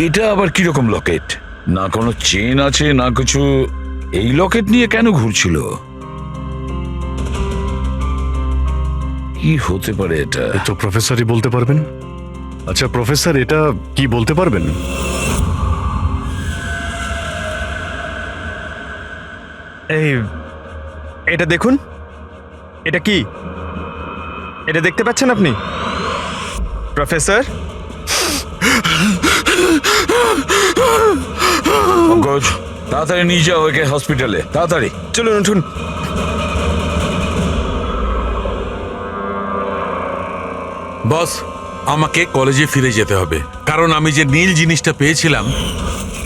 এটা আবার কিরকম লকেট? না কোনো চেন আছে না কিছু। এই লকেট নিয়ে কেন ঘুরছিল? কি হতে পারে এটা? এ তো প্রফেসরই বলতে পারবেন। আচ্ছা প্রফেসর, এটা কি বলতে পারবেন? এই এটা দেখুন, এটা কি? এটা দেখতে পাচ্ছেন আপনি প্রফেসর? পঙ্কজ, তাড়াতাড়ি নিয়ে যাও একে হসপিটালে, তাড়াতাড়ি। চলুন উঠুন। বস, আমাকে কলেজে ফিরে যেতে হবে, কারণ আমি যে নীল জিনিসটা পেয়েছিলাম,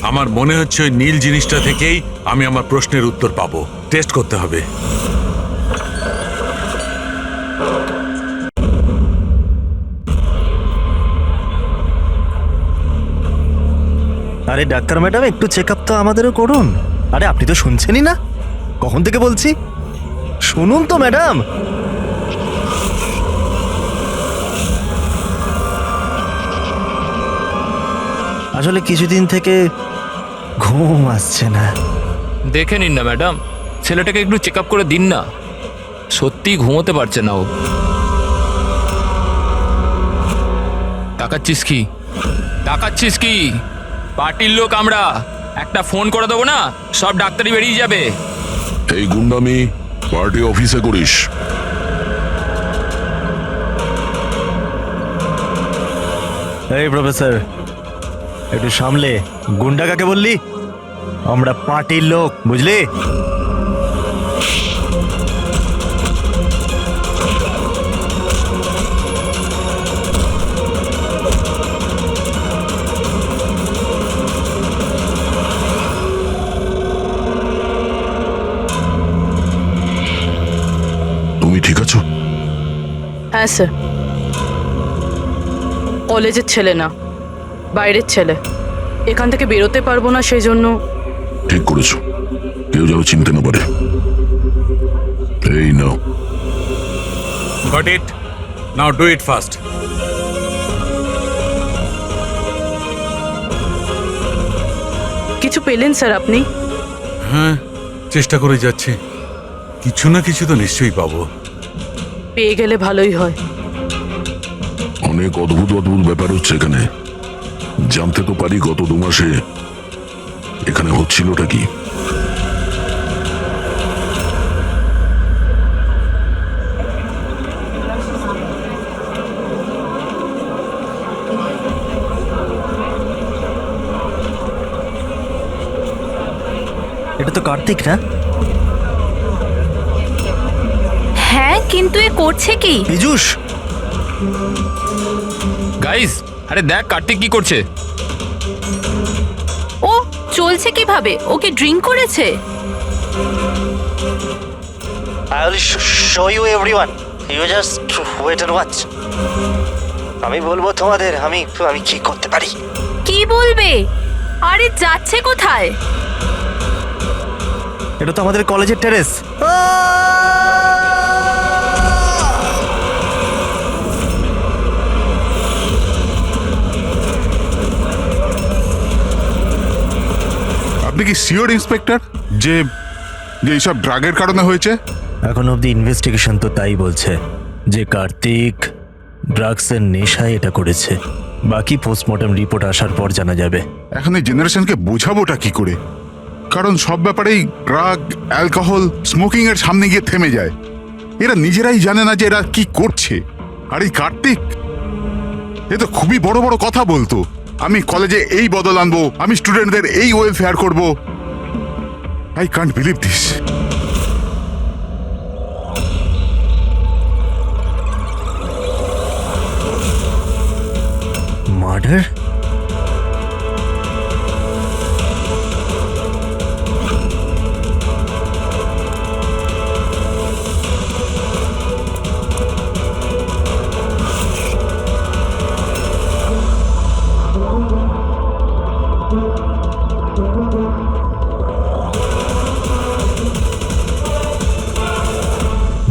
আমার মনে হচ্ছে ওই নীল জিনিসটা থেকেই আমি আমার প্রশ্নের উত্তর পাবো। টেস্ট করতে হবে। আরে ডাক্তার ম্যাডাম, একটু চেক আপ তো আমাদেরও করুন। আরে আপনি তো শুনছেনই না, কখন থেকে বলছি, শুনুন তো ম্যাডাম। আসলে কিছুদিন থেকে ঘুম আসছে না। দেখে নিন না ম্যাডাম, ছেলেটাকে একটু চেক আপ করে দিন না। সত্যি ঘুমোতে পারছে না ও। তাকাচ্ছিস কি? তাকাচ্ছিস কি? পার্টির লোক আমরা, একটা ফোন করে দেবো না, সব ডাক্তারি বেরিয়ে যাবে। এই গুন্ডামি পার্টি অফিসে করিস? এই প্রফেসর, একটু সামলে। গুন্ডা কাকে বললি? আমরা পার্টির লোক, বুঝলি? তুমি ঠিক আছো? হ্যাঁ স্যার, কলেজের ছেলে না, বাইরের ছেলে। এখান থেকে বেরোতে পারবো না, সেই জন্য। ঠিক করেছো, কেউ যেন চিনতে না পারে। এই নাও। Got it, now do it fast. কিছু পেলেন স্যার আপনি? হ্যাঁ, চেষ্টা করে যাচ্ছি, কিছু না কিছু তো নিশ্চয়ই পাবো। পেয়ে গেলে ভালোই হয়। অনেক অদ্ভুত অদ্ভুত ব্যাপার হচ্ছে এখানে। জানতে তো পারি গত 2 মাসে এখানে হচ্ছিলটা কি। এটা তো কার্তিক না? হ্যাঁ, কিন্তু এ করছে কি? পীযূষ, গাইস, আরে দেখ কার্তিক কি করছে। ও চলছে কিভাবে? ওকে ড্রিঙ্ক করেছে? I will show you everyone. You just wait and watch. আমি বলবো তোমাদের আমি কি করতে পারি। কি বলবে? আরে যাচ্ছে কোথায়? এটা তো আমাদের কলেজের টেরেস। আপনি কি সিওর ইন্সপেক্টর যে এইসব ড্রাগের কারণে হয়েছে? এখন অবধি ইনভেস্টিগেশন তো তাই বলছে যে কার্তিক ড্রাগসের নেশায় এটা করেছে। বাকি পোস্টমর্টম রিপোর্ট আসার পর জানা যাবে। এখন এই জেনারেশনকে বোঝাবোটা কি করে? কারণ সব ব্যাপারেই ড্রাগ, অ্যালকোহল, স্মোকিং এর সামনে গিয়ে থেমে যায়। এরা নিজেরাই জানে না যে এরা কি করছে। আর এই কার্তিক, এ তো খুবই বড় বড় কথা বলতো। আমি কলেজে এই বদল আনবো, আমি স্টুডেন্টদের এই ওয়েলফেয়ার করব। I can't believe this. Murder?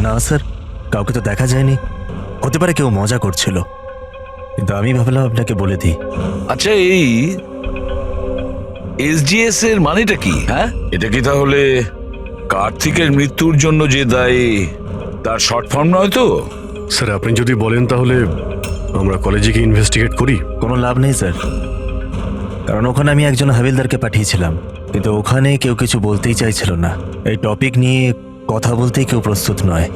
না স্যার, কাউকে তো দেখা যায়নি। হতে পারে কেউ মজা করছিল, কিন্তু আমি ভাবলাম আপনাকে বলে দিই। আচ্ছা, এই এসজিএস এর মানেটা কি? হ্যাঁ, এটা কি তাহলে কার্তিকের মৃত্যুর জন্য যে দায়ী তার শর্ট ফর্ম নয় তো? স্যার আপনি যদি বলেন তাহলে আমরা কলেজে গিয়ে ইনভেস্টিগেট করি। কোনো লাভ নেই স্যার, কারণ ওখানে আমি একজন হাবিলদারকে পাঠিয়েছিলাম, কিন্তু ওখানে কেউ কিছু বলতেই চাইছিল না। এই টপিক নিয়ে কথা বলতেই কেউ প্রস্তুত নয়,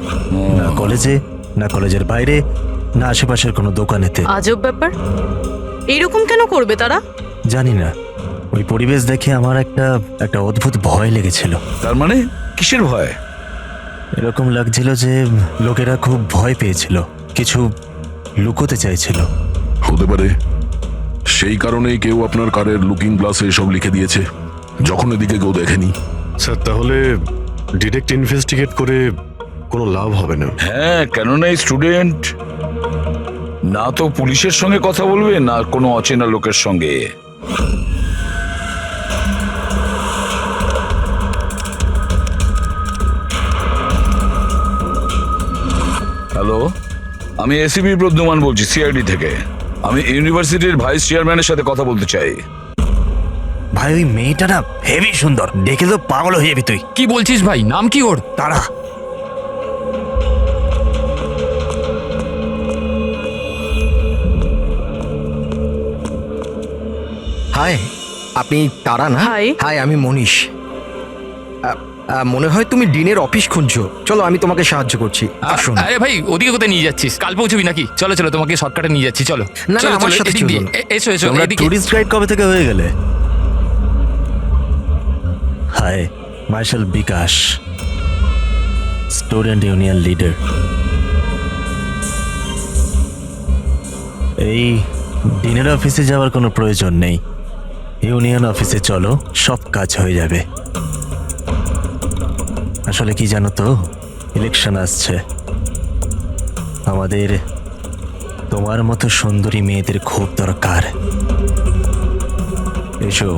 না কলেজে, না কলেজের বাইরে, না আশেপাশের কোনো দোকানেতে। আজব ব্যাপার, এইরকম কেন করবে তারা? জানি না, ওই পরিবেশ দেখে আমার একটা অদ্ভুত ভয় লেগেছিল। তার মানে কিসের ভয়? এরকম লাগছিল যে লোকেরা খুব ভয় পেয়েছিল, কিছু লুকোতে চাইছিল। হতে পারে সেই কারণেই কেউ আপনার কারের লুকিং গ্লাসে এসব লিখে দিয়েছে যখন এদিকে কেউ দেখেনি। স্যার তাহলে ডিরেক্ট ইনভেস্টিগেট করে কোনো লাভ হবে না। হ্যাঁ, কেননা এই স্টুডেন্ট না তো পুলিশের সঙ্গে কথা বলবে, না কোনো অচেনা লোকের সঙ্গে। হ্যালো, আমি এসিপি প্রদ্যুমান বলছি, সিআইডি থেকে। আমি ইউনিভার্সিটির ভাইস চেয়ারম্যানের সাথে কথা বলতে চাই। ভাই ওই মেয়েটা না হেভি সুন্দর, দেখে তো পাগল হয়ে যাবি তুই। কি বলছিস ভাই, নাম কি ওর? তারা হাই, আপনি তারা না? হাই। হাই, আমি মনীষ। মনে হয় তুমি ডিনের অফিস খুঁজছো। চলো আমি তোমাকে সাহায্য করছি, আসুন। আরে ভাই, ওদিকে কোথায় নিয়ে যাচ্ছিস? কাল পৌঁছবি নাকি? চলো চলো, তোমাকে শর্টকাটে নিয়ে যাচ্ছি, চলো। না, চলো, আমার চলো, সাথে এদিক দিয়ে। চলুন। এসো এসো, তোমরা এদিকে। টুরিস্ট গাইড কবে থেকে হয়ে গেলে? হাই, মার্শাল বিকাশ, স্টুডেন্ট ইউনিয়ন লিডার। এই ডিনের অফিসে যাওয়ার কোনো প্রয়োজন নেই, ইউনিয়ন অফিসে চলো, সব কাজ হয়ে যাবে। আসলে কি জানো তো, ইলেকশন আসছে, আমাদের তোমার মতো সুন্দরী মেয়েদের খুব দরকার। এসো।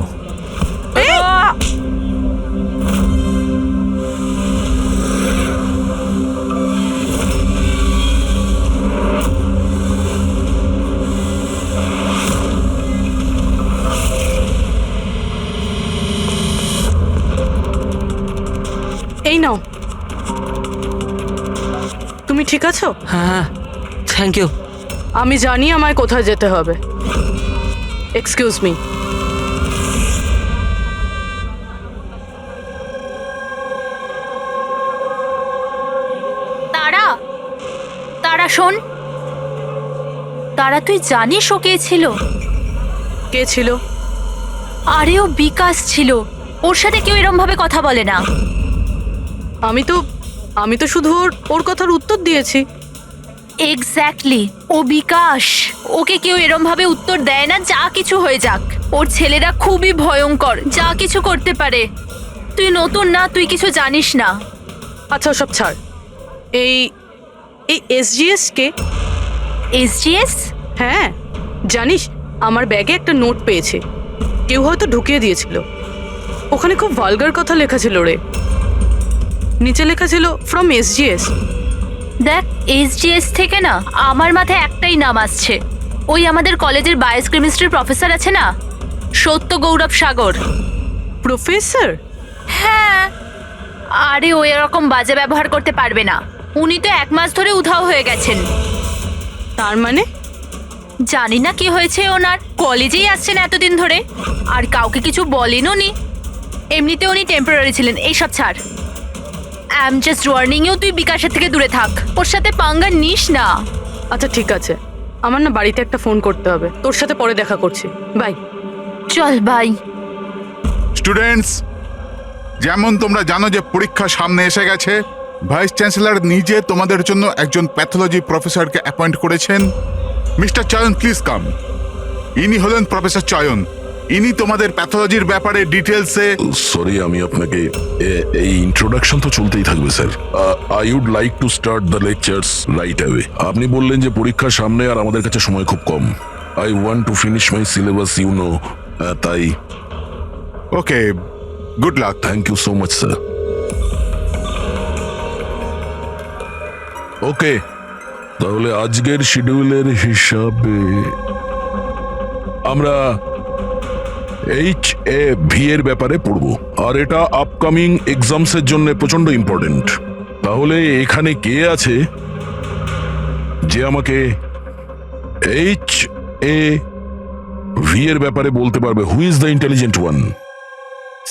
এই নাও। তুমি ঠিক আছো? হ্যাঁ, থ্যাংক ইউ। আমি জানি আমায় কোথায় যেতে হবে। Excuse me. তারা, তারা শোন। তারা, তুই জানিস ও কে ছিল? কে ছিল? আরে ও বিকাশ ছিল, ওর সাথে কেউ এরম ভাবে কথা বলে না। আমি তো শুধু ওর কথার উত্তর দিয়েছি। এক্স্যাক্টলি, ও বিকাশ। ওকে কেউ এরম ভাবে উত্তর দেয় না, যা কিছু হয়ে যাক। ওর ছেলেরা খুবই ভয়ঙ্কর, যা কিছু করতে পারে। তুই নতুন না, তুই কিছু জানিস না। আচ্ছা ওসব ছাড়। এই এসজিএস কে? এসজিএস? হ্যাঁ, জানিস আমার ব্যাগে একটা নোট পেয়েছে, কেউ হয়তো ঢুকিয়ে দিয়েছিল। ওখানে খুব ভালগার কথা লেখা ছিল রে। নিচে লেখা ছিল ফ্রম এসজিএস। দেখ, এসজিএস থেকে না আমার মাথায় একটাই নাম আসছে। ওই আমাদের কলেজের বায়োকেমিস্ট্রির প্রফেসর আছে না, সত্য গৌরব সাগর। প্রফেসর? হ্যাঁ, আরে ও এরকম বাজে ব্যবহার করতে পারবে না। উনি তো 1 মাস ধরে উধাও হয়ে গেছেন। তার মানে? জানি না কি হয়েছে ওনার, কলেজেই আসছেন এতদিন ধরে, আর কাউকে কিছু বলেনও নি। এমনিতে উনি টেম্পোরারি ছিলেন, এইসব ছাড়। I am just warning you, তুই বিকাশের থেকে দূরে থাক, ওর সাথে পাঙ্গা নিস না। আচ্ছা ঠিক আছে, আমার না বাড়িতে একটা ফোন করতে হবে। তোর সাথে পরে দেখা করছি, বাই। চল বাই। স্টুডেন্টস, যেমন তোমরা জানো যে পরীক্ষা সামনে এসে গেছে, ভাইস চ্যান্সেলর নিজে তোমাদের জন্য একজন প্যাথোলজি প্রফেসরকে অ্যাপয়েন্ট করেছেন। মিস্টার চয়ন, প্লিজ কাম। ইনি হলেন প্রফেসর চয়ন। ইনি তোমাদের প্যাথোলজির ব্যাপারে ডিটেলসে। সরি, আমি আপনাকে এই ইন্ট্রোডাকশন তো চলতেই থাকবে sir. I would like to start the lectures right away. আপনি বললেন যে পরীক্ষার সামনে আর আমাদের কাছে সময় খুব কম। I want to finish my syllabus, you know. তাই okay, good luck. Thank you so much sir. Okay, তাহলে আজকের শিডিউলের হিসাবে আমরা HIV এর ব্যাপারে পড়বো, আর এটা আপকামিং এক্সামস এর জন্য প্রচন্ড ইম্পর্টেন্ট। তাহলে এখানে কে আছে যে আমাকে HIV এর ব্যাপারে বলতে পারবে? Who is the intelligent one?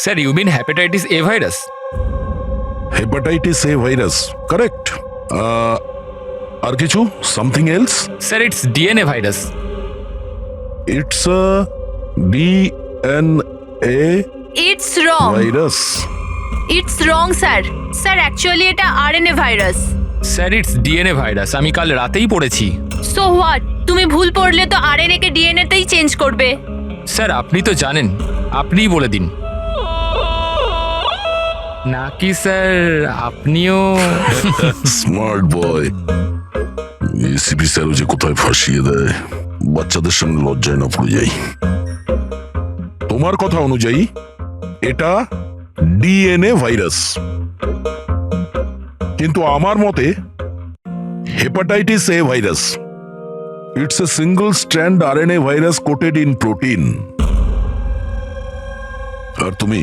Sir you mean hepatitis A virus? Hepatitis A virus, correct. আর কিছু? Something else? Sir it's DNA virus. It's a DNA it's wrong, virus. It's wrong sir. Sir actually এটা RNA virus. Sir it's DNA virus, আমি কাল রাতেই পড়েছি। So what, তুমি ভুল পড়লে তো আরএনএ কে ডিএনএ তেই চেঞ্জ করবে। স্যার আপনি তো জানেন, আপনিই বলে দিন। নাকি স্যার আপনিও? Smart boy. এসিপি স্যারও যে কোথায় ফাঁসিয়ে দেয়, বাচ্চাদের সামনে লজ্জায় না পড়ে যাই। তোমার কথা অনুযায়ী এটা ডিএনএ ভাইরাস, কিন্তু আমার মতে hepatitis A virus. It's a single strand RNA virus coated in protein. আর তুমি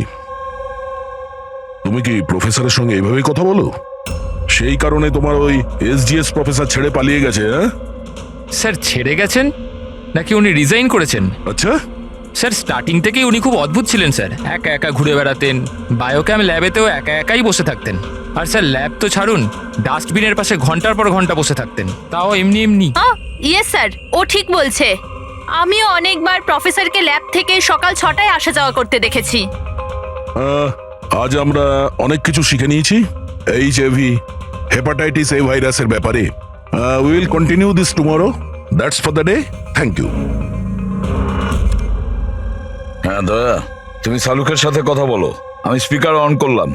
কি প্রফেসরের সঙ্গে এইভাবেই কথা বলো? সেই কারণে তোমার ওই এসজিএস প্রফেসর ছেড়ে পালিয়ে গেছে? হ্যাঁ স্যার ছেড়ে গেছেন নাকি উনি রিজাইন করেছেন? আচ্ছা, স্যার স্টার্টিং থেকেই উনি খুব অদ্ভুত ছিলেন স্যার। একা একা ঘুরে বেড়াতেন, বায়োক্যাম ল্যাবেতেও একা একাই বসে থাকতেন। আর স্যার ল্যাব তো ছাড়ুন, ডাস্টবিনের পাশে ঘন্টার পর ঘন্টা বসে থাকতেন, তাও এমনি এমনি। ইয়েস স্যার, ও ঠিক বলছে। আমিও অনেকবার প্রফেসরকে ল্যাব থেকে সকাল 6টায় আসা যাওয়া করতে দেখেছি। আজ আমরা অনেক কিছু শিখে নিয়েছি HIV হেপাটাইটিস এ ভাইরাসের ব্যাপারে। We will continue this tomorrow. That's for the day. Thank you. হ্যাঁ দয়া, তুমি সালুকের সাথে কথা বলো, আমি স্পিকার অন করলাম।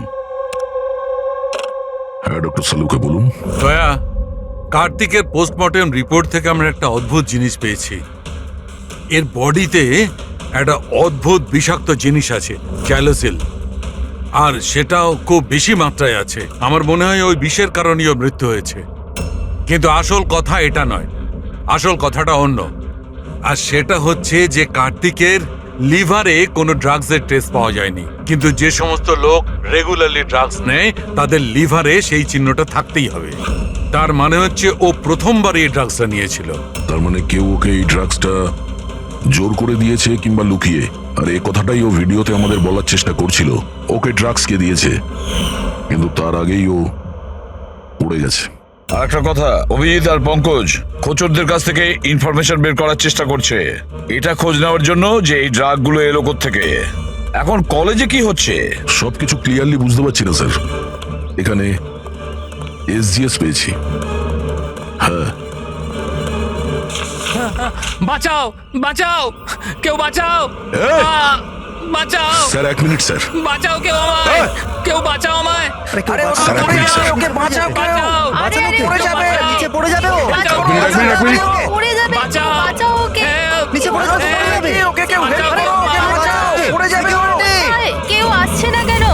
হ্যাঁ ডক্টর সালুকে বলুন। দয়া, কার্তিকের পোস্টমর্টেম রিপোর্ট থেকে আমরা একটা অদ্ভুত জিনিস পেয়েছি। এর বডিতে একটা অদ্ভুত বিষাক্ত জিনিস আছে, ক্যালোসিল, আর সেটাও খুব বেশি মাত্রায় আছে। আমার মনে হয় ওই বিষের কারণেই মৃত্যু হয়েছে। কিন্তু আসল কথা এটা নয়, আসল কথাটা অন্য। আর সেটা হচ্ছে যে কার্তিকের লিভারে কোনো ড্রাগসের টেস্ট পাওয়া যায়নি, কিন্তু যে সমস্ত লোক রেগুলারলি ড্রাগস নেয় তাদের লিভারে সেই চিহ্নটা থাকতেই হবে। তার মানে হচ্ছে ও প্রথমবার এই ড্রাগসটা নিয়েছিল। তার মানে কেউ ওকে এই ড্রাগসটা জোর করে দিয়েছে কিংবা লুকিয়ে। আর এই কথাটাই ও ভিডিওতে আমাদের বলার চেষ্টা করছিল, ওকে ড্রাগস কে দিয়েছে, কিন্তু তার আগেই ও পড়ে গেছে। আর একটা কথা, অভিজিৎ আর পঙ্কজ খোঁচরদের কাছ থেকে ইনফরমেশন বের করার চেষ্টা করছে, এটা খোঁজ নেওয়ার জন্য যে এই ড্রাগগুলো এলো কোত্থেকে, এখন কলেজে কি হচ্ছে। সবকিছু ক্লিয়ারলি বুঝতে পারছি না স্যার। এখানে এসজিএস পেয়েছি। হ্যাঁ, বাঁচাও বাঁচাও, কেউ বাঁচাও, বাঁচাও স্যার এক মিনিট স্যার। বাঁচাও, কেউ আমায়, কেউ বাঁচাও আমায়। স্যার এক মিনিট স্যার। বাঁচাও, পড়ে যাবে, নিচে পড়ে যাবে ও। এক মিনিট। পড়ে যাবে, বাঁচাও, বাঁচাও ওকে। নিচে পড়ে যাবে, পড়ে যাবে। ওকে কেউ হেল্প করো, ওকে বাঁচাও। পড়ে যাবে ও। আরে, কেউ আসছে না কেন?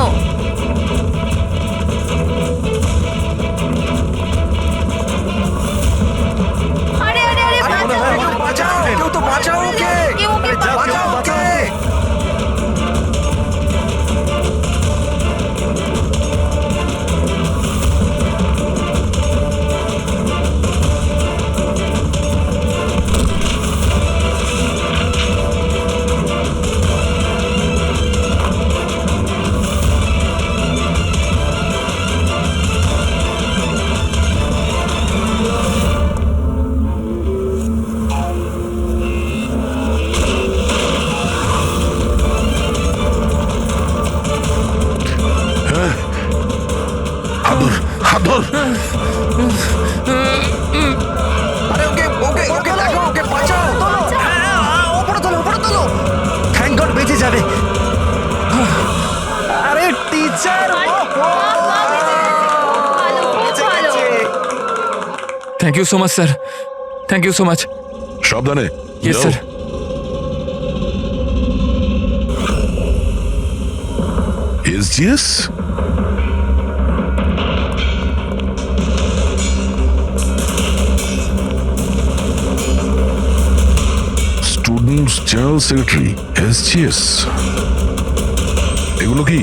আরে আরে আরে, বাঁচাও, বাঁচাও, কেউ তো বাঁচাও ওকে। কেউ ওকে বাঁচাও ওকে। হাত ধর। আরে ওকে ওকে ওকে দেখো, ওকে বাঁচাও। উপরে তোলো, উপরে তোলো। থ্যাংক গড বেঁচে যাবে। আরে teacher, thank you so much sir, thank you so much. সাবধানে। Yes sir. SGS students general secretary SGS, এগুলো কি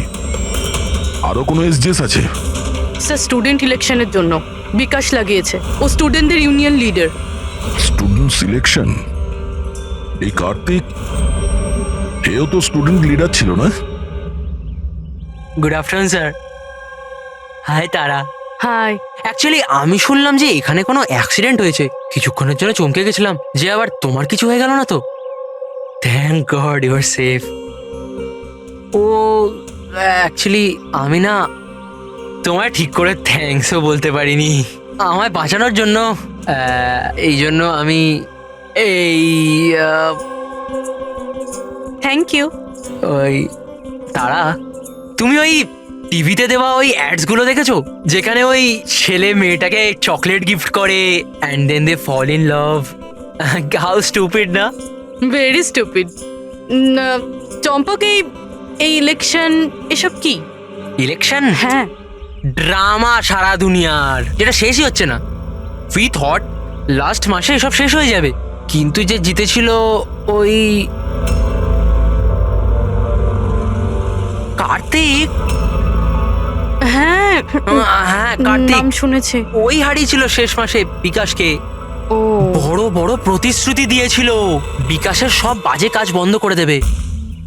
আরো কোনো এসজিএস আছে? স্যার স্টুডেন্ট ইলেকশনের জন্য বিকাশ লাগিয়েছে। ও স্টুডেন্টদের ইউনিয়ন লিডার। Student selection? এই কার্তিক, এও তো স্টুডেন্ট লিডার ছিল না? Good afternoon sir. হাই তারা। হাই। অ্যাকচুয়ালি আমি শুনলাম যে এখানে কোনো অ্যাক্সিডেন্ট হয়েছে, কিছুক্ষণের জন্য চমকে গেছিলাম যে আবার তোমার কিছু হয়ে গেল না তো। Thank God you are safe. ও অ্যাকচুয়ালি আমি না তোমায় ঠিক করে থ্যাঙ্কসও বলতে পারিনি আমায় বাঁচানোর জন্য। এই জন্য আমি এই থ্যাংক ইউ। ওই তারা, তুমি ওই টিভিতে দেওয়া ওই অ্যাডসগুলো দেখেছো যেখানে ওই ছেলে মেয়েটাকে চকলেট গিফট করে and then they fall in love? How stupid না? Very stupid. চম্পক, এই ইলেকশন এসব কি? ইলেকশন? হ্যাঁ। ড্রামা সারা দুনিয়ার, যেটা শেষই হচ্ছে না। উই থট লাস্ট মাসে এসব শেষ হয়ে যাবে, কিন্তু যে জিতেছিল ওই কার্তিক। হ্যাঁ হ্যাঁ কার্তিক নাম শুনেছি। ওই হারিয়েছিল শেষ মাসে বিকাশকে। ও বড় বড় প্রতিশ্রুতি দিয়েছিল বিকাশের সব বাজে কাজ বন্ধ করে দেবে।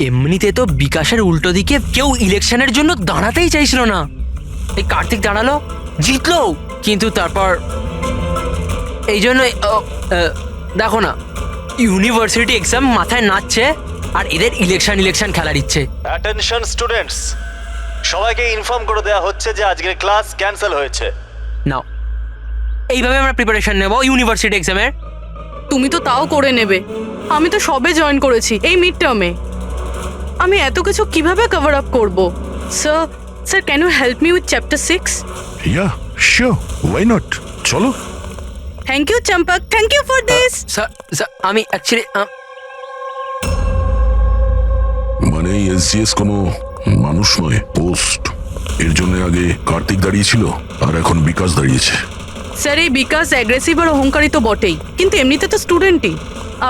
এমনিতে তো বিকাশের উল্টো দিকে কেউ ইলেকশনের জন্য দাঁড়াতেই চাইছিল না। এই কার্তিক দাঁড়ালো, জিতলো, কিন্তু তারপর এই জন্য দেখো না, ইউনিভার্সিটি এক্সাম মাথায় নাচছে আর এদের ইলেকশন খেলার ইচ্ছে। অ্যাটেনশন স্টুডেন্টস, সবাইকে ইনফর্ম করে দেওয়া হচ্ছে যে আজকের ক্লাস ক্যান্সেল হয়েছে। নাও, এইভাবে আমরা প্রিপারেশন নেব ইউনিভার্সিটি এক্সামের। তুমি তো তাও করে নেবে, আমি তো সবে জয়েন করেছি এই মিড টার্মে। আমি এত কিছু কিভাবে কভার আপ করব? Sir can you help me with chapter 6? Ya sure, why not, চলো। Thank you Champak, thank you for this. Sir আমি অ্যাকচুয়ালি মানে এসজিএস কোনো মানুষ নয়, পোস্ট। এর জন্য আগে কার্তিক দাঁড়িয়েছিল আর এখন বিকাশ দাঁড়িয়েছে। স্যার এই বিকাশ অ্যাগ্রেসিভ আর অহংকারী তো বটেই, কিন্তু এমনিতে তো স্টুডেন্টই।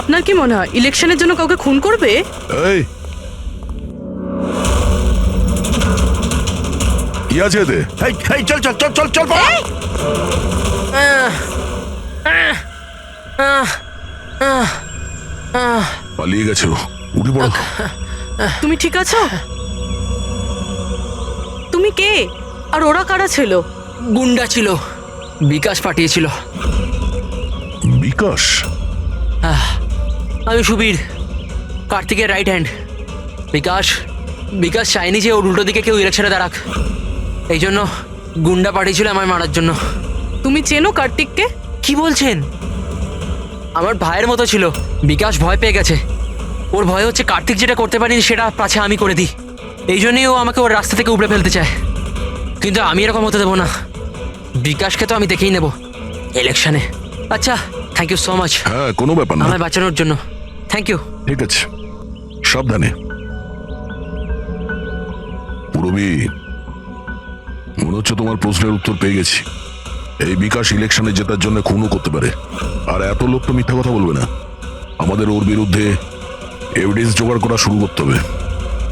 আপনার কি মনে হয় ইলেকশনের জন্য কাউকে খুন করবে? এই কি আছে এতে? চল চল চল চল চল। পালিয়ে গেছে ও, উঠে পড়ো। তুমি ঠিক আছো? তুমি কে আর ওরা কারা ছিল? গুন্ডা ছিল, বিকাশ পাঠিয়েছিল। বিকাশ? আমি সুবীর, কার্তিকের রাইট হ্যান্ড। বিকাশ চায়নি যে ওর উল্টো দিকে কেউ ইলেকশনে দাঁড়াক, এই জন্য গুন্ডা পাঠিয়েছিল আমায় মারার জন্য। তুমি চেনো কার্তিককে? কি বলছেন? আমার ভাইয়ের মতো ছিল। বিকাশ ভয় পেয়ে গেছে, ওর ভয় হচ্ছে কার্তিক যেটা করতে পারিনি সেটা পাছে আমি করে দিই। এই জন্যই ও আমাকে ওর রাস্তা থেকে উপড়ে ফেলতে চায়, কিন্তু আমি এরকম হতে দেবো না। বিকাশকে তো আমি দেখেই নেব ইলেকশনে। আচ্ছা, থ্যাংক ইউ সো মাচ। হ্যাঁ, কোনো ব্যাপার না। আমায় বাঁচানোর জন্য থ্যাংক ইউ। ঠিক আছে, সাবধানে। পুরবী, মনে হচ্ছে তোমার প্রশ্নের উত্তর পেয়ে গেছি। এই বিকাশ ইলেকশনে জেতার জন্য খুনও করতে পারে, আর এত লোক তো মিথ্যা কথা বলবে না। আমাদের ওর বিরুদ্ধে এভিডেন্স জোগাড় করা শুরু করতে হবে।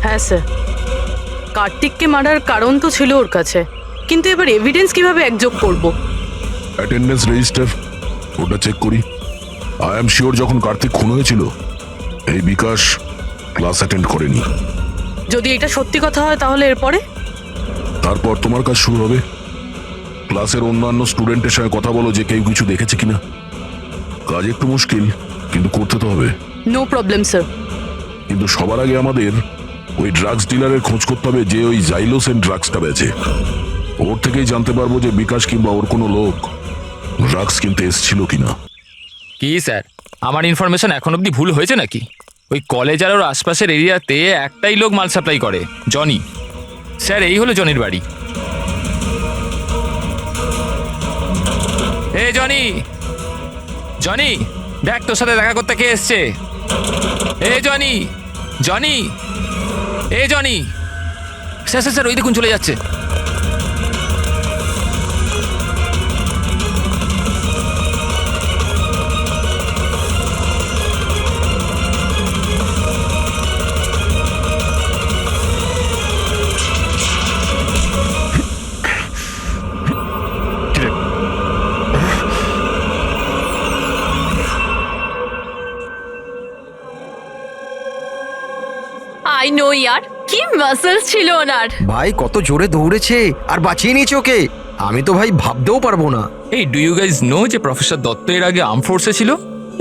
হ্যাঁ স্যার, কার্তিককে মারার কারণ তো ছিল ওর কাছে, কিন্তু এবার এভিডেন্স কিভাবে একযোগ করব? অ্যাটেন্ডেন্স রেজিস্টার, ওটা চেক করি। আই এম শিওর যখন কার্তিক খুন হয়েছিল এই বিকাশ ক্লাস অ্যাটেন্ড করেনি। যদি এটা সত্যি কথা হয় তাহলে এরপরে? তারপর তোমার কাজ শুরু হবে। ক্লাসের অন্যান্য স্টুডেন্টের সঙ্গে কথা বলো যে কেউ কিছু দেখেছে কিনা। কাজ একটু মুশকিল, কিন্তু করতে তো হবে। No problem sir. কিন্তু সবার আগে আমাদের ওই ড্রাগস ডিলারের খোঁজ করতে হবে যে ওই জাইলোসেন ড্রাগসটা বেচে। ওর থেকেই জানতে পারবো যে বিকাশ কিংবা ওর কোনো লোক ড্রাগস কিনতে এসেছিল কিনা। কি স্যার, আমার ইনফরমেশন এখন অব্দি ভুল হয়েছে নাকি? ওই কলেজ আর ওর আশপাশের এরিয়াতে একটাই লোক মাল সাপ্লাই করে, জনি। স্যার এই হলো জনির বাড়ি। এ জনি, জনি দেখ তোর সাথে দেখা করতে কে এসছে। এ জনি, জনি, এ জনি। স্যার স্যার স্যার ওই দেখুন চলে যাচ্ছে। আই নো ইয়ার, কি মাসেলস ছিল ওনার। ভাই কত জোরে দৌড়েছে আর বাঁচিয়ে নিয়েছে ওকে, আমি তো ভাই ভাবতেও পারবো না। এই ডু ইউ গাইজ নো যে প্রফেসর দত্ত এর আগে আর্ম ফোর্সে ছিল?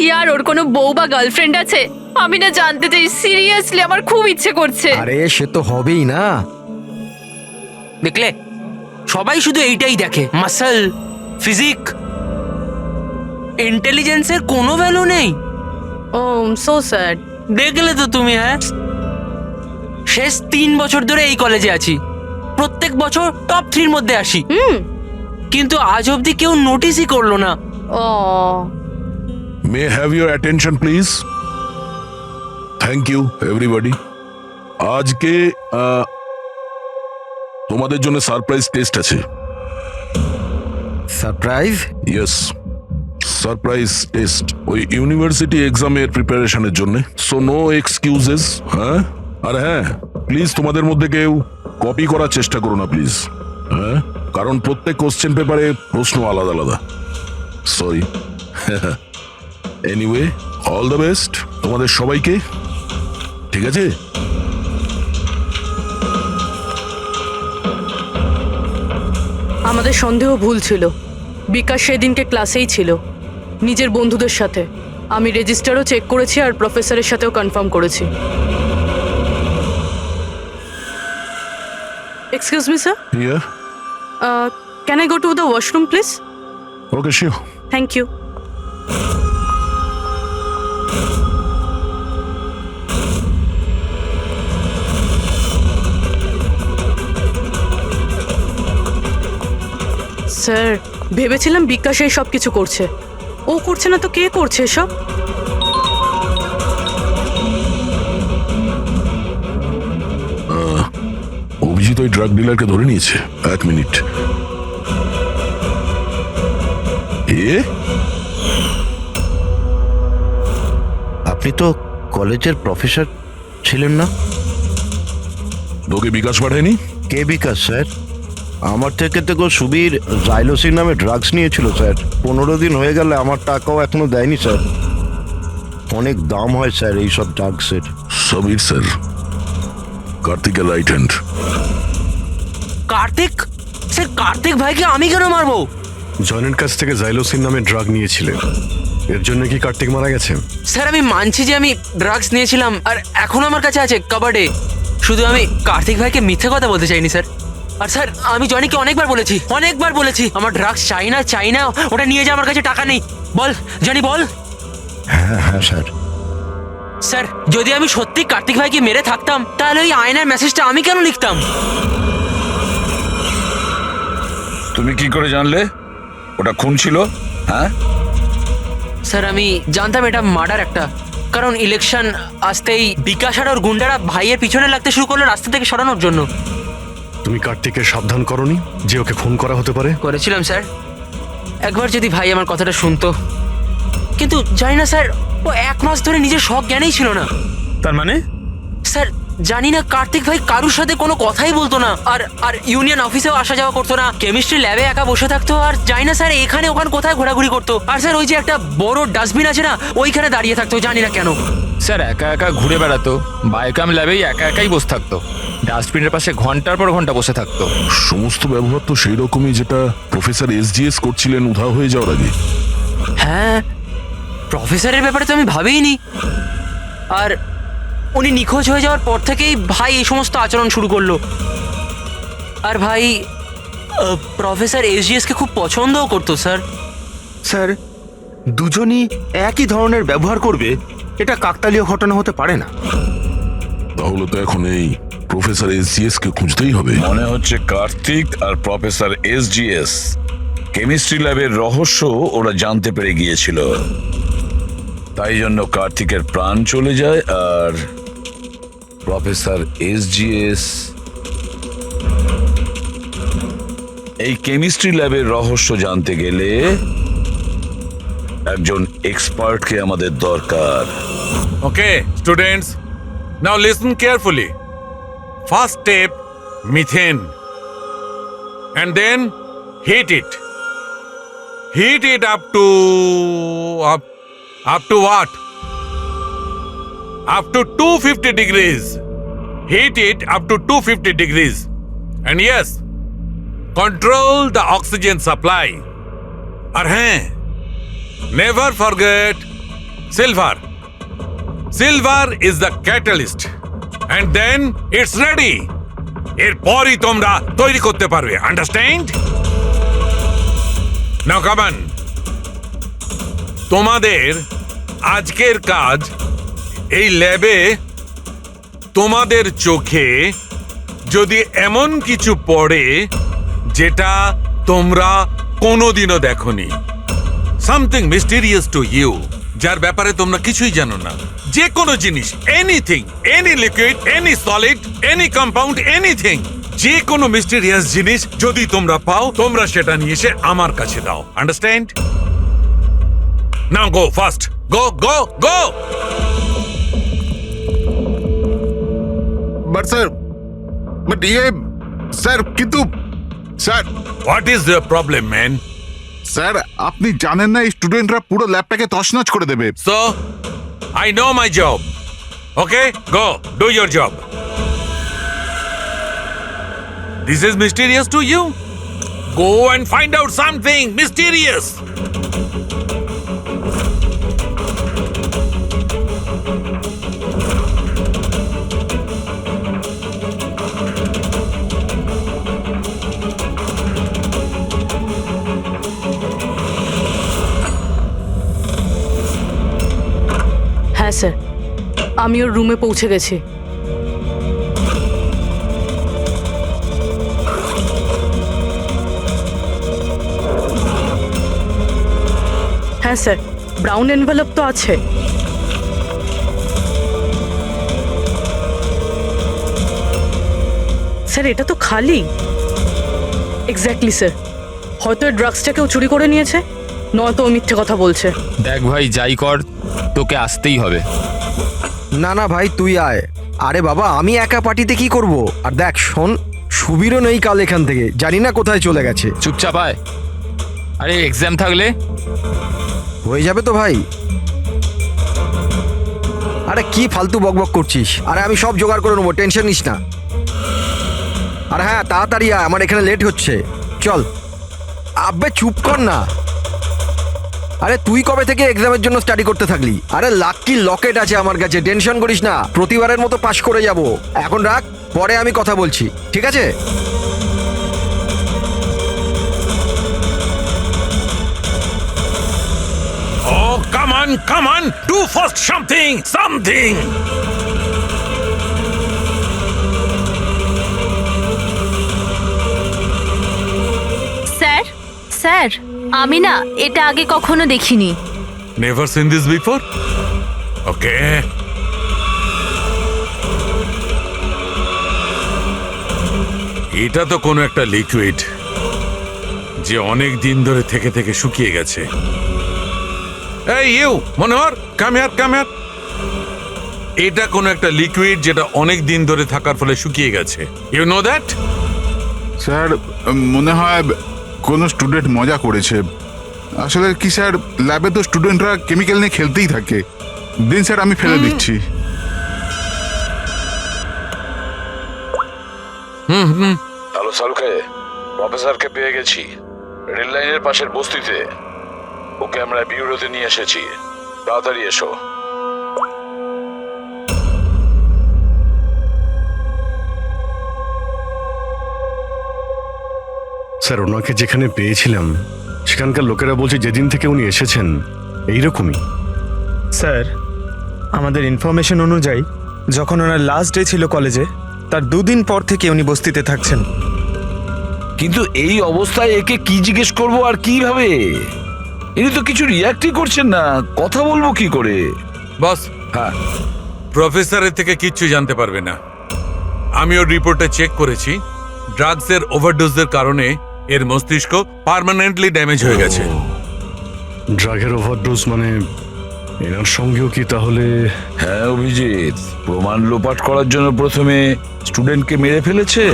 ইয়ার ওর কোনো বউ বা গার্লফ্রেন্ড আছে? আমি না জানতে চাই, সিরিয়াসলি আমার খুব ইচ্ছে করছে। আরে সে তো হবেই না। দেখলে, সবাই শুধু এইটাই দেখে, মাসল, ফিজিক, ইন্টেলিজেন্সের কোনো ভ্যালু নেই। ও সো স্যাড। দেখলে তো তুমি, হ্যাঁ, শেষ 3 বছর ধরে এই কলেজে আছি, প্রত্যেক বছর টপ 3 মধ্যে আসি, কিন্তু আজ অবধি কেউ নোটিসই করলো না। ও may have your attention please. Thank you everybody. আজকে তোমাদের জন্য সারপ্রাইজ টেস্ট আছে। সারপ্রাইজ? ইয়েস, সারপ্রাইজ টেস্ট, ওই ইউনিভার্সিটি এক্সামের প্রিপারেশনের জন্য। So no excuses. হ্যাঁ, আর হ্যাঁ, প্লিজ তোমাদের মধ্যে কেউ কপি করার চেষ্টা করো না প্লিজ। হ্যাঁ, কারণ প্রত্যেক কোশ্চেন পেপারে প্রশ্ন আলাদা আলাদা। Sorry. Anyway, all the best তোমাদের সবাইকে, ঠিক আছে? আমাদের সন্দেহ ভুল ছিল। বিকাশ সেদিনকে ক্লাসেই ছিল নিজের বন্ধুদের সাথে। আমি রেজিস্টারও চেক করেছি আর প্রফেসরের সাথেও কনফার্ম করেছি। Excuse me sir, here. Can I go to the washroom please? Okay, sure. Thank you. Sir, ভেবেছিলাম বিকাশ এই সব কিছু করছে। ও করছে না তো কে করছে এসব? অভিজিৎ ওই ড্রাগ ডিলারকে ধরে নিয়েছে। 1 মিনিট। আপনি তো কলেজের প্রফেসর ছিলেন না? তোকে বিকাশ পাঠায়নি? কে বিকাশ স্যার? আমার থেকে তো সুবীর জাইলোসিন নামে ড্রাগস নিয়েছিল স্যার। 15 দিন হয়ে গেলে আমার টাকাও এখনো দেয়নি স্যার। অনেক দাম হয় স্যার এইসব ড্রাগসের। সবির স্যার, কার্তিকের right hand. Kartik? Sir, Kartik ভাইকে আমি কেন মারবো? জয়নের কাছ থেকে জাইলোসিন নামে ড্রাগ নিয়েছিলেন, এর জন্য কি কার্তিক মারা গেছেন? স্যার, আমি মানছি যে আমি ড্রাগস নিয়েছিলাম আর এখন আমার কাছে আছে কাবার্ডে। শুধু আমি কার্তিক ভাইকে মিথ্যে কথা বলতে চাইনি স্যার। আর স্যার, আমি জনিকে অনেকবার বলেছি আমার ড্রাগস চাই না, ওটা নিয়ে যা, আমার কাছে টাকা নেই। বল জনি, বল। হ্যাঁ হ্যাঁ স্যার। স্যার, যদি আমি সত্যি কার্তিক ভাইকে মেরে থাকতাম তাহলে ওই আয়নার মেসেজটা আমি কেন লিখতাম? তুমি কি করে জানলে ওটা খুন ছিল? হ্যাঁ স্যার, আমি জানতাম এটা মার্ডার একটা, কারণ ইলেকশন আসতেই বিকাশ আর ওর গুন্ডারা ভাইয়ের পিছনে লাগতে শুরু করলো রাস্তা থেকে সরানোর জন্য। তুমি কার্তিককে সাবধান করনি যে ওকে খুন করা হতে পারে? করেছিলাম স্যার, একবার যদি ভাই আমার কথাটা শুনতো, কিন্তু জানি না স্যার, ও 1 মাস ধরে নিজের শখ জ্ঞানেই ছিল না। তার মানে? স্যার, জানি না, কার্তিক ভাই কারুর সাথে কোনো কথাই বলতো না, আর ইউনিয়ন অফিসেও আসা যাওয়া করতো না, কেমিস্ট্রি ল্যাবে একা বসে থাকতো, আর জানি না স্যার এখানে ওখানে কোথায় ঘোরাঘুরি করতো। আর স্যার, ওই যে একটা বড় ডাস্টবিন আছে না, ওইখানে দাঁড়িয়ে থাকতো, জানি না কেন। স্যার একা একা ঘুরে বেড়াতো, বায়োকাম ল্যাবেই একা একাই বসে থাকতো, ডাস্টবিনের পাশে ঘন্টার পর ঘন্টা বসে থাকতো। সমস্ত ব্যবহার তো সেই রকমই যেটা প্রফেসর SGS করছিলেন উধাও হয়ে যাওয়ার আগে। হ্যাঁ, প্রফেসরের ব্যাপারে তো আমি ভাবিনি। আর উনি নিখোঁজ হয়ে যাওয়ার পর থেকেই ভাই এই সমস্ত আচরণ শুরু করলো। আর ভাই প্রফেসর SGS-কে খুব পছন্দও করতো স্যার। স্যার, দুজনই একই ধরনের ব্যবহার করবে, এটা কাকতালীয় ঘটনা হতে পারে না। তাহলে তো এখন এই প্রফেসর SGS কে খুঁজতেই হবে। মনে হচ্ছে কার্তিক আর প্রফেসর SGS কেমিস্ট্রি ল্যাবের রহস্য ওরা জানতে পেরে গিয়েছিল, তাই জন্য কার্তিকের প্রাণ চলে যায় আর প্রফেসর SGS এই কেমিস্ট্রি ল্যাবের রহস্য জানতে গেলে একজন এক্সপার্টকে আমাদের দরকার। Okay, students, now listen carefully. First step, methane. And then heat it. Heat it up to what? Up to 250 degrees. heat it up to 250 degrees. And yes, control the oxygen supply. আর হ্যাঁ, never forget silver. Silver is the catalyst. And then it's ready. এরপরই তোমরা তৈরি করতে পারবে, understand? Now come on. তোমাদের আজকের কাজ এই ল্যাবে তোমাদের চোখে যদি এমন কিছু পড়ে যেটা তোমরা কোনোদিনও দেখোনি, সামথিং মিস্টিরিয়াস টু ইউ, যার ব্যাপারে তোমরা কিছুই জানো না, যে কোনো জিনিস, anything, any liquid, any solid, any compound, anything, যে কোনো মিস্টিরিয়াস জিনিস যদি তোমরা পাও, তোমরা সেটা নিয়ে এসে আমার কাছে দাও, understand? Now go fast, go go go. But sir, but sir, কিন্তু sir, what is the problem man? Sir আপনি জানেন না এই স্টুডেন্টরা পুরো ল্যাবটাকে তছনছ করে দেবে। So, I know my job. Okay, go, do your job. This is mysterious to you? Go and find out something mysterious. হ্যাঁ স্যার, আমি ওর রুমে পৌঁছে গেছি। হ্যাঁ স্যার, ব্রাউন এনভেলপ তো আছে। স্যার এটা তো খালি। এক্স্যাক্টলি স্যার, হয়তো ড্রাগসটা কেউ চুরি করে নিয়েছে, নয়তো ও মিথ্যে কথা বলছে। দেখ ভাই, যাই কর তোকে আসতেই হবে। না না ভাই, তুই আয়। আরে বাবা, আমি একা পার্টিতে কি করব? আর দেখ শোন, সুবীরও নেই কাল এখান থেকে, জানি না কোথায় চলে গেছে। চুপচাপ আয়। আরে এক্সাম থাকলে হয়ে যাবে তো ভাই। আরে কি ফালতু বকবক করছিস? আরে আমি সব জোগাড় করে নেবো, টেনশন নিস না। আর হ্যাঁ, তাড়াতাড়ি আয়, আমার এখানে লেট হচ্ছে। চল। আব্বে চুপ কর না। আরে তুই কবে থেকে এক্সামের জন্য স্টাডি করতে থাকলি? আরে লাকি লকেট আছে আমার কাছে, টেনশন করিস না, প্রতিবারের মতো পাশ করে যাব। এখন রাখ, পরে আমি কথা বলছি, ঠিক আছে? Oh, come on, do first something. Sir, sir, আমি না এটা আগে কখনো দেখিনি। Never seen this before? Okay. এটা তো কোনো একটা লিকুইড যে অনেক দিন ধরে থেকে থেকে শুকিয়ে গেছে। এই ইউ মনোহর, কাম হিয়ার। এটা কোনো একটা লিকুইড যেটা অনেক দিন ধরে থাকার ফলে শুকিয়ে গেছে। You know that? স্যার মনে হয় কোনো স্টুডেন্ট মজা করেছে। আসলে কি স্যার, ল্যাবে তো স্টুডেন্টরা কেমিক্যাল নিয়ে খেলতেই থাকে। দিন স্যার, আমি ফেলে দিচ্ছি। হ্যালো সালুকে, প্রফেসরকে পেয়ে গেছি রেল লাইনের পাশের বস্তিতে। ওকে আমরা বিউরোতে নিয়ে এসেছি, তাড়াতাড়ি এসো। স্যার ওনাকে যেখানে পেয়েছিলাম সেখানকার লোকেরা বলছে যেদিন থেকে উনি এসেছেন এইরকমই। স্যার, আমাদের ইনফরমেশন অনুযায়ী যখন ওনার লাস্ট ডে ছিল কলেজে, তার 2 দিন পর থেকে উনি বস্তিতে থাকছেন। কিন্তু এই অবস্থায় একে কি জিজ্ঞেস করবো আর কিভাবে? ইনি তো কিছু রিয়াক্টই করছেন না, কথা বলবো কি করে? বস, হ্যাঁ, প্রফেসরের থেকে কিচ্ছু জানতে পারবে না। আমি ওর রিপোর্টে চেক করেছি, ড্রাগসের ওভারডোজের কারণে এর মস্তিষ্ক পার্মানেন্টলি ড্যামেজ হয়ে গেছে। ড্রাগের ওভারডোজ মানে এনার সঙ্গেও কি তাহলে? হ্যাঁ অভিজিৎ, প্রমাণ লোপাট করার জন্য প্রথমে স্টুডেন্টকে মেরে ফেলেছে,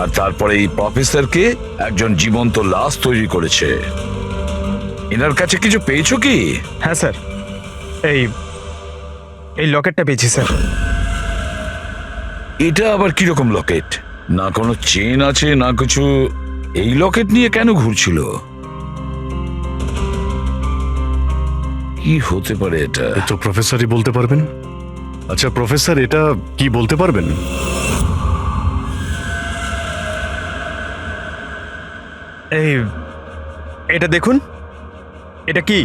আর তারপরে এই প্রফেসরকে একজন জীবন্ত লাশ তৈরি করেছে। এনার কাছে কিছু পেয়েছো কি? হ্যাঁ স্যার, এই লকেটটা পেয়েছি স্যার। এটা আবার কিরকম লকেট? না কোনো চেন আছে না কিছু। এই লকেট নিয়ে কেন ঘুরছিল? কি হতে পারে এটা? এ তো প্রফেসরই বলতে পারবেন। আচ্ছা প্রফেসর, এটা কি বলতে পারবেন? এই এটা দেখুন, এটা কি?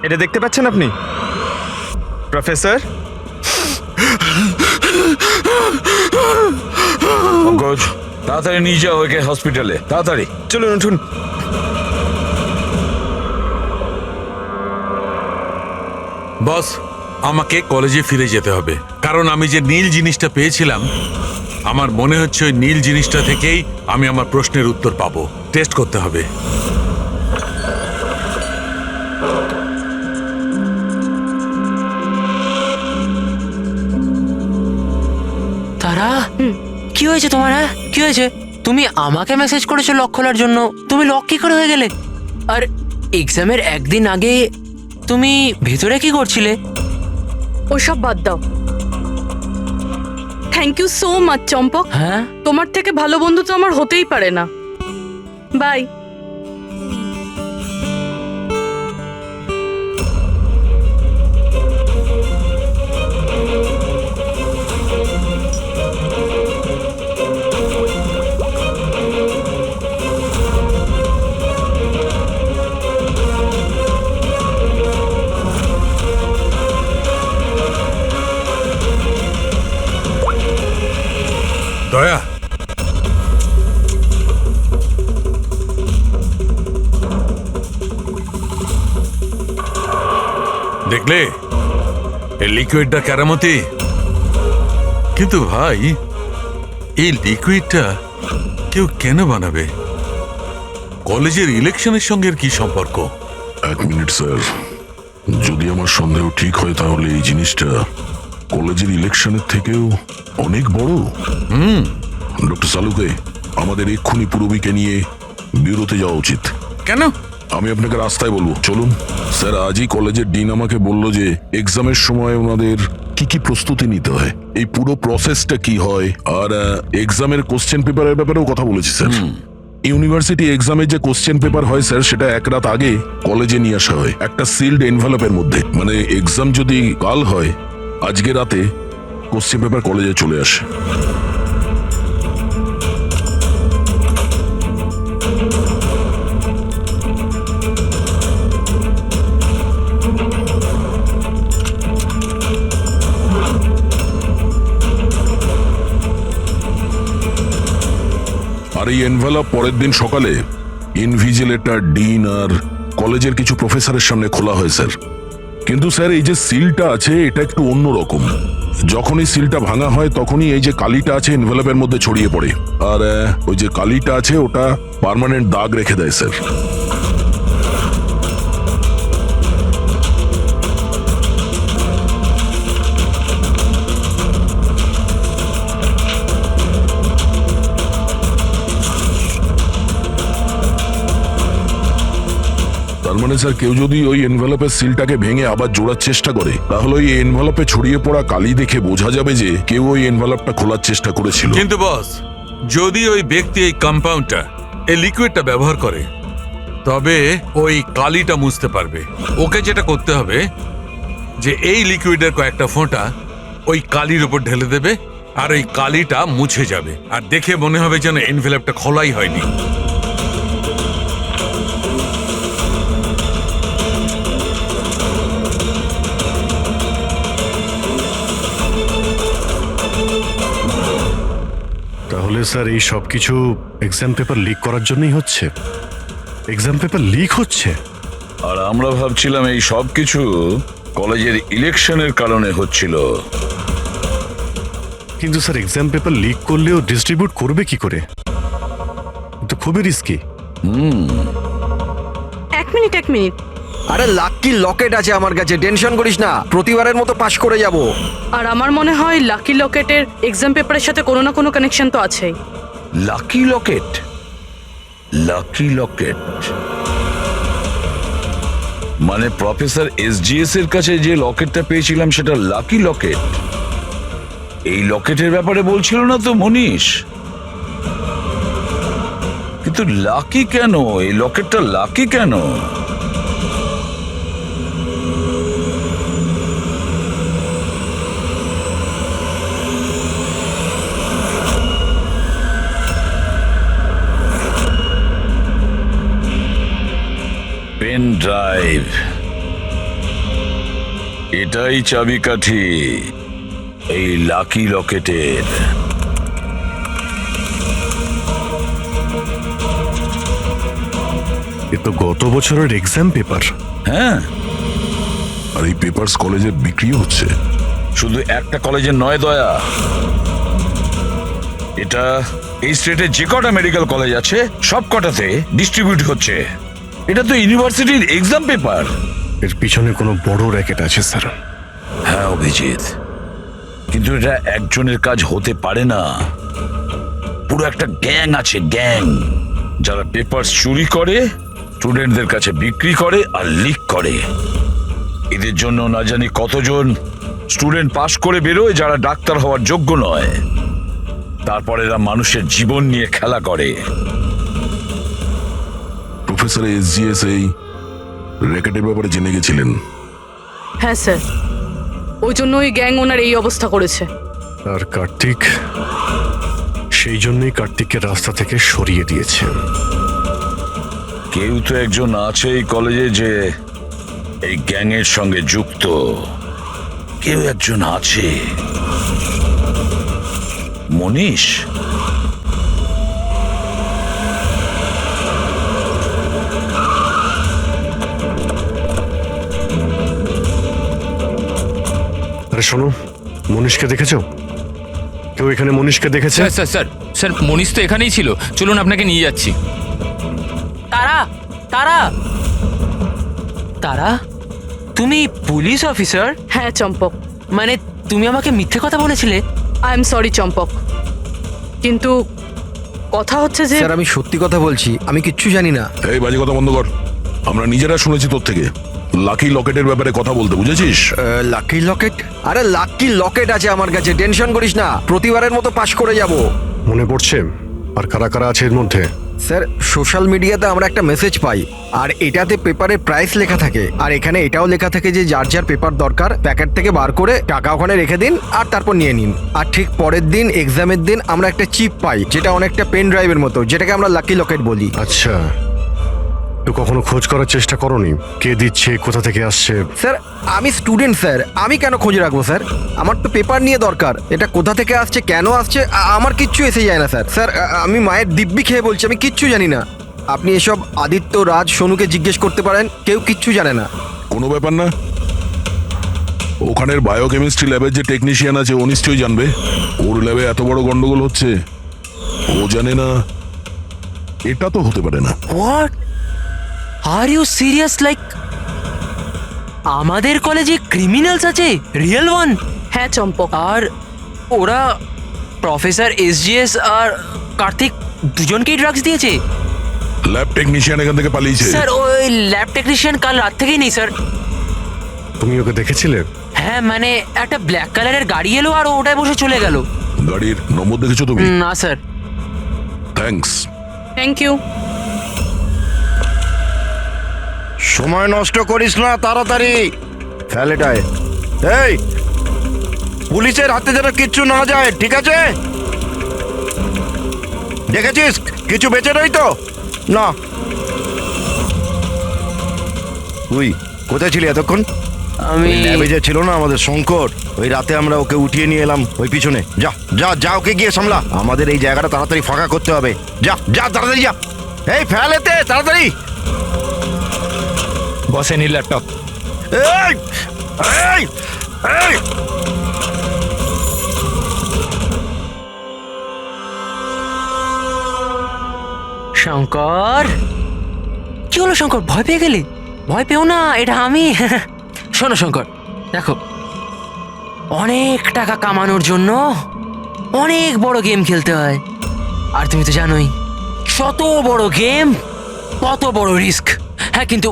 এটা দেখতে পাচ্ছেন আপনি প্রফেসর? পঙ্কজ, তাড়াতাড়ি নিয়ে যাও ওকে হসপিটালে, তাড়াতাড়ি। চলুন উঠুন। বস, আমাকে কলেজে ফিরে যেতে হবে, কারণ আমি যে নীল জিনিসটা পেয়েছিলাম আমার মনে হচ্ছে ওই নীল জিনিসটা থেকেই আমি আমার প্রশ্নের উত্তর পাবো। টেস্ট করতে হবে। তারা, কি হয়েছে তোমার? হ্যাঁ, কি হয়েছে? তুমি আমাকে মেসেজ করেছো লক খোলার জন্য, তুমি লক কি করে হয়ে গেলে? আর এক্সামের একদিন আগে তুমি ভেতরে কি করছিলে? ওসব বাদ দাও। থ্যাংক ইউ সো মাচ চম্পক। হ্যাঁ, তোমার থেকে ভালো বন্ধু তো আমার হতেই পারে না। বাই। দয়া, দেখলে এই লিকুইডটা কেরামতি? কিন্তু ভাই, এই লিকুইডটা কেউ কেন বানাবে? কলেজের ইলেকশনের সঙ্গে এর কি সম্পর্ক? এক মিনিট স্যার, যদি আমার সন্দেহ ঠিক হয় তাহলে এই জিনিসটা কলেজের ইলেকশনের থেকেও অনেক বড়। ডক্টর সালুকে, আমাদের এক্ষুনি পূরবীকে নিয়ে বিউরোতে যাওয়া উচিত। কেন? আমি আপনাকে রাস্তায় বলবো, চলুন। স্যার, আজই কলেজের ডিন আমাকে বললো যে এক্সামের সময় ওনাদের কি কি প্রস্তুতি নিতে হয়, এই পুরো প্রসেসটা কি হয়, আর এক্সামের কোশ্চেন পেপারের ব্যাপারেও কথা বলেছি স্যার। ইউনিভার্সিটি এক্সামের যে কোশ্চেন পেপার হয় স্যার, সেটা এক রাত আগে কলেজে নিয়ে আসা হয় একটা সিলড এনভেলপের মধ্যে। মানে এক্সাম যদি কাল হয়, আজকে রাতে কোশ্চেন পেপার কলেজে চলে আসে। আর এই এনভেলপ পরের দিন সকালে ইনভিজিলেটর, ডিন আর কলেজের কিছু প্রফেসরের সামনে খোলা হয় স্যার। কিন্তু স্যার, এই যে সিলটা আছে এটা একটু অন্যরকম। যখনই সিলটা ভাঙা হয় তখনই এই যে কালিটা আছে এনভেলপের মধ্যে ছড়িয়ে পড়ে, আর ওই যে কালিটা আছে ওটা পার্মানেন্ট দাগ রেখে দেয় স্যার। তার মানে স্যার, কেউ যদি ওই এনভেলপের সিলটাকে ভেঙে আবার জোড়ার চেষ্টা করে, তাহলে ওই এনভেলপে ছড়িয়ে পড়া কালি দেখে বোঝা যাবে যে কেউ ওই এনভেলপটা খোলার চেষ্টা করেছিল। কিন্তু বস, যদি ওই ব্যক্তি এই কম্পাউন্ডটা, এই লিকুইডটা ব্যবহার করে, তবে ওই কালিটা মুছতে পারবে। ওকে যেটা করতে হবে যে এই লিকুইডের কয়েকটা ফোঁটা ওই কালির উপর ঢেলে দেবে, আর ওই কালিটা মুছে যাবে, আর দেখে মনে হবে যেন এনভেলপটা খোলাই হয়নি। তাহলে স্যার এই সব কিছু এক্সাম পেপার লিক করার জন্যই হচ্ছে? এক্সাম পেপার লিক হচ্ছে? আর আমরা ভাবছিলাম এই সব কিছু কলেজের ইলেকশনের কারণে হচ্ছিল। কিন্তু স্যার, এক্সাম পেপার লিক করলেও ডিস্ট্রিবিউট করবে কি করে? তো খুবই রিস্কি। এক মিনিট। আরে লাকি লকেট আছে আমার কাছে, টেনশন করিস না, প্রতিবারের মতো পাশ করে যাব। আর আমার মনে হয় লাকি লকেটের এক্সাম পেপারের সাথে কোনো না কোনো কানেকশন তো আছেই। লাকি লকেট? লাকি লকেট মানে প্রফেসর এসজিএস এর কাছে যে লকেটটা পেয়েছিলাম সেটা লাকি লকেট? এই লকেটের ব্যাপারে বলছিল না তো মনীষ? কিন্তু লাকি কেন? এই লকেটটা লাকি কেন? পেন ড্রাইভ, এটাই চাবিকাঠি এই লাকি লকেটের। এ তো গত বছরের এক্সাম পেপার। হ্যাঁ, আর এই পেপারস কলেজে বিক্রি হচ্ছে। শুধু একটা কলেজের নয় দয়া, এটা এই স্টেটে যে কটা মেডিকেল কলেজ আছে সব কটাতে ডিস্ট্রিবিউট হচ্ছে। এটা তো ইউনিভার্সিটির এক্সাম পেপার। এর পিছনে কোনো বড় র্যাকেট আছে স্যার। হ্যাঁ অভিজিৎ, কিন্তু এটা একজনের কাজ হতে পারে না। পুরো একটা গ্যাং আছে, গ্যাং, যারা পেপার চুরি করে, স্টুডেন্টদের কাছে বিক্রি করে আর লিক করে। এদের জন্য না জানি কতজন স্টুডেন্ট পাশ করে বেরোয় যারা ডাক্তার হওয়ার যোগ্য নয়। তারপর এরা মানুষের জীবন নিয়ে খেলা করে। প্রফেসর এসজিএস এই র্যাকেটের ব্যাপারে জেনে গেছিলেন? হ্যাঁ স্যার, ওই জন্য ওই গ্যাং ওনার এই অবস্থা করেছে। আর কার্তিক, সেই জন্যই কার্তিককে রাস্তা থেকে সরিয়ে দিয়েছে। কেউ তো একজন আছে এই কলেজে যে এই গ্যাংয়ের সঙ্গে যুক্ত। কেউ একজন আছে। মনীষ? আরে শোনো, মনীষকে দেখেছো? কেউ এখানে মনীষকে দেখেছে? স্যার স্যার স্যার স্যার মনীষ তো এখানেই ছিল, চলুন আপনাকে নিয়ে যাচ্ছি। তারা তারা তারা তুমি পুলিশ অফিসার? হ্যাঁ চম্পক, মানে তুমি আমাকে মিথ্যে কথা বলেছিলে? আই এম সরি চম্পক, কিন্তু কথা হচ্ছে যে স্যার আমি সত্যি কথা বলছি, আমি কিচ্ছু জানি না। এই বাজে কথা বন্ধ কর। আমরা নিজেরা শুনেছি তোর থেকে লাকি লকেটের ব্যাপারে কথা বলতে, বুঝেছিস? লাকি লকেট? আরে লাকি লকেট আছে আমার কাছে, টেনশন করিস না, প্রতিবারের মতো পাশ করে যাব। মনে পড়ছে? আর কারা কারা আছে এর মধ্যে? স্যার সোশ্যাল মিডিয়াতে আমরা একটা মেসেজ পাই, আর এটাতে পেপারের প্রাইস লেখা থাকে, আর এখানে এটাও লেখা থাকে যে যার যার পেপার দরকার প্যাকেট থেকে বার করে টাকা ওখানে রেখে দিন আর তারপর নিয়ে নিন। আর ঠিক পরের দিন এক্সামের দিন আমরা একটা চিপ পাই, যেটা অনেকটা পেন ড্রাইভের মতো, যেটাকে আমরা লাকি লকেট বলি। আচ্ছা, তো কখনো খোঁজ করার চেষ্টা করোনি কে দিচ্ছে, কোথা থেকে আসছে? স্যার আমি স্টুডেন্ট স্যার, আমি কেন খোঁজ রাখবো স্যার? আমার তো পেপার নিয়ে দরকার, এটা কোথা থেকে আসছে, কেন আসছে, আমার কিচ্ছু এসে যায় না স্যার। স্যার আমি মায়ের দিব্যি খেয়ে বলছি, আমি কিচ্ছু জানি না। আপনি এসব আদিত্য, রাজ, সোনুকে জিজ্ঞেস করতে পারেন, কেউ কিচ্ছু জানে না। কোনো ব্যাপার না, ওখানের বায়োকেমিস্ট্রি ল্যাবের যে টেকনিশিয়ান আছে ও নিশ্চয়ই জানবে। ওর ল্যাবে এত বড় গন্ডগোল হচ্ছে, ও জানে না? এটা তো হতে পারে না। What are you serious? Like আমাদের কলেজে ক্রিমিনালস আছে, রিয়েল ওয়ান? হ্যাঁ চম্পক, আর ওরা প্রফেসর এসজিএস আর কার্তিক দুজনকেই ড্রাগস দিয়েছে? ল্যাব টেকনিশিয়ান এখান থেকে পালিয়েছে। স্যার ওই ল্যাব টেকনিশিয়ান কাল রাত থেকেই নেই স্যার। তুমি ওকে দেখেছিলে? হ্যাঁ মানে একটা ব্ল্যাক কালারের গাড়ি এলো আর ওটায় বসে চলে গেল। গাড়ির নম্বর দেখেছো তুমি? না স্যার। থ্যাঙ্কস। Thank you. সময় নষ্ট করিস না, তাড়াতাড়ি ফেল এটায়। এই পুলিশের হাতে যেন কিচ্ছু না যায়, ঠিক আছে? দেখেছিস কিছু বেঁচে রই তো না? তুই কোথায় ছিলি এতক্ষণ? আমি ল্যাবে যে ছিল না আমাদের শঙ্কর, ওই রাতে আমরা ওকে উঠিয়ে নিয়ে এলাম ওই পিছনে। যা যা যা, ওকে গিয়ে সামলা, আমাদের এই জায়গাটা তাড়াতাড়ি ফাঁকা করতে হবে। যা যা তাড়াতাড়ি যা, এই ফেল এতে তাড়াতাড়ি। বসেন এই ল্যাপটপ। এই এই এই শঙ্কর, কি হলো শঙ্কর, ভয় পেয়ে গেলে? ভয় পেও না, এটা আমি। শোনো শঙ্কর, দেখো অনেক টাকা কামানোর জন্য অনেক বড় গেম খেলতে হয়, আর তুমি তো জানোই যত বড় গেম তত বড় রিস্ক। হ্যাঁ কিন্তু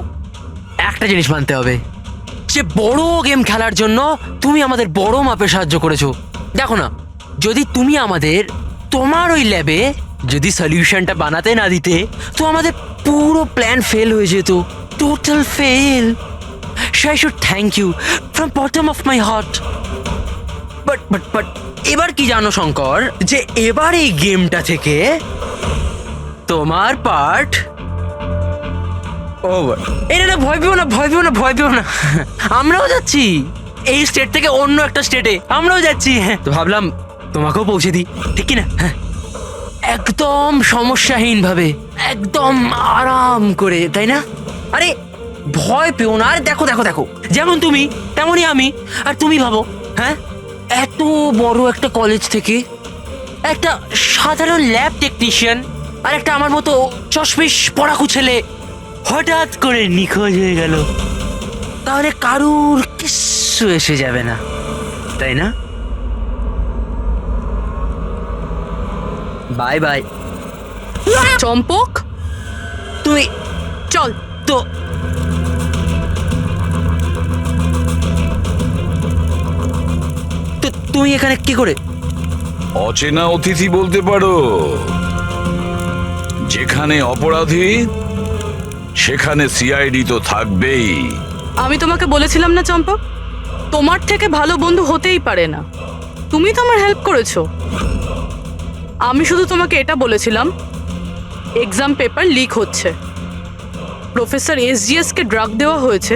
একটা জিনিস মানতে হবে, যে বড় গেম খেলার জন্য তুমি আমাদের বড় মাপে সাহায্য করেছো। দেখো না যদি তুমি আমাদের তোমার ওই ল্যাবে যদি সলিউশনটা বানাতে না দিতে তো আমাদের পুরো প্ল্যান ফেল হয়ে যেত, total fail. So I should thank you from bottom of my heart. But এবার কি জানো শঙ্কর, যে এবার এই গেমটা থেকে তোমার পার্ট ওভার। এটা না, ভয় পেও না, ভয় পেও না, ভয় পেও না। আমরাও যাচ্ছি এই স্টেট থেকে অন্য একটা স্টেটে, আমরাও যাচ্ছি। হ্যাঁ, তো ভাবলাম তোমাকেও পৌঁছে দিই, ঠিক কি না? হ্যাঁ, একদম সমস্যাহীন ভাবে, একদম আরাম করে, তাই না? আরে ভয় পেও না। আর দেখো দেখো দেখো, যেমন তুমি তেমনই আমি। আর তুমি ভাবো, হ্যাঁ, এত বড় একটা কলেজ থেকে একটা সাধারণ ল্যাব টেকনিশিয়ান আর একটা আমার মতো চশমিশ পড়াকু ছেলে হঠাৎ করে নিখোঁজ হয়ে গেল, তাহলে কারুর কিচ্ছু এসে যাবে না, তাই না? বাই বাই চম্পক, তুই চল। তো তুমি এখানে কি করে? অচেনা অতিথি বলতে পারো। যেখানে অপরাধী সেখানে সিআইডি তো থাকবেই। আমি তোমাকে বলেছিলাম না চম্পক, তোমার থেকে ভালো বন্ধু হতেই পারে না। তুমি তো আমার হেল্প করেছো। আমি শুধু তোমাকে এটা বলেছিলাম এক্সাম পেপার লিক হচ্ছে, প্রফেসর এসজিএস কে ড্রাগ দেওয়া হয়েছে,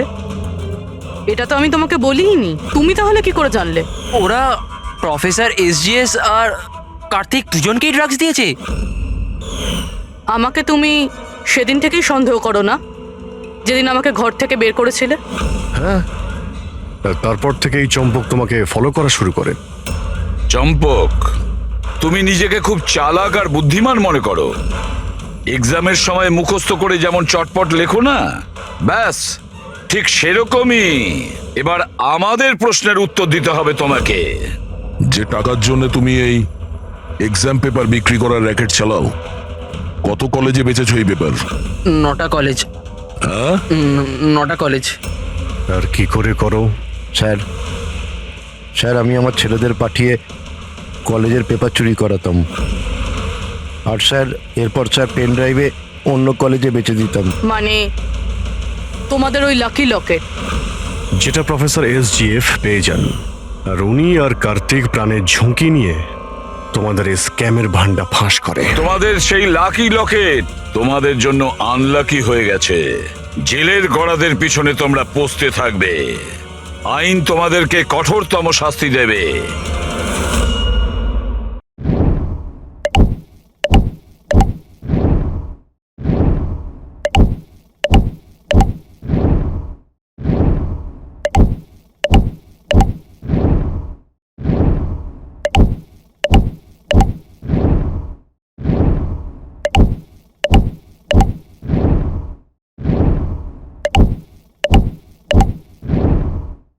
এটা তো আমি তোমাকে বলিনি। তুমি তাহলে কি করে জানলে? ওরা প্রফেসর এসজিএস আর কার্তিক দুজনকেই ড্রাগস দিয়েছে? আমাকে তুমি সেদিন থেকেই সন্দেহ করো না, যেদিন আমাকে ঘর থেকে বের করেছিলে? হ্যাঁ, তারপর থেকে এই চম্পক তোমাকে ফলো করা শুরু করে। চম্পক, তুমি নিজেকে খুব চালাক আর বুদ্ধিমান মনে করো। এক্সামের সময় মুখস্থ করে যেমন চটপট লেখো না, ব্যাস ঠিক সেরকমই এবার আমাদের প্রশ্নের উত্তর দিতে হবে তোমাকে। যে টাকার জন্য তুমি এই এক্সাম পেপার বিক্রি করার র্যাকেট চালাও, কত কলেজে বেচেছো এই পেপার? 9টা কলেজ। হ্যাঁ, 9টা কলেজ। আর কি করে করো? স্যার আমি আমার ছেলেদের পাঠিয়ে কলেজের পেপার চুরি করাতাম, আর স্যার এরপর স্যার পেন ড্রাইভে অন্য কলেজে বেচে দিতাম। মানে তোমাদের ওই লাকি লকেট যেটা প্রফেসর এসজিএফ পেয়ে যান, আর উনি আর কার্তিক প্রাণের ঝুঁকি নিয়ে তোমাদের এই স্ক্যামের ভান্ডা ফাঁস করে। তোমাদের সেই লাকি লকেট তোমাদের জন্য আনলাকি হয়ে গেছে। জেলের গড়াদের পিছনে তোমরা পৌঁছতে থাকবে, আইন তোমাদেরকে কঠোরতম শাস্তি দেবে।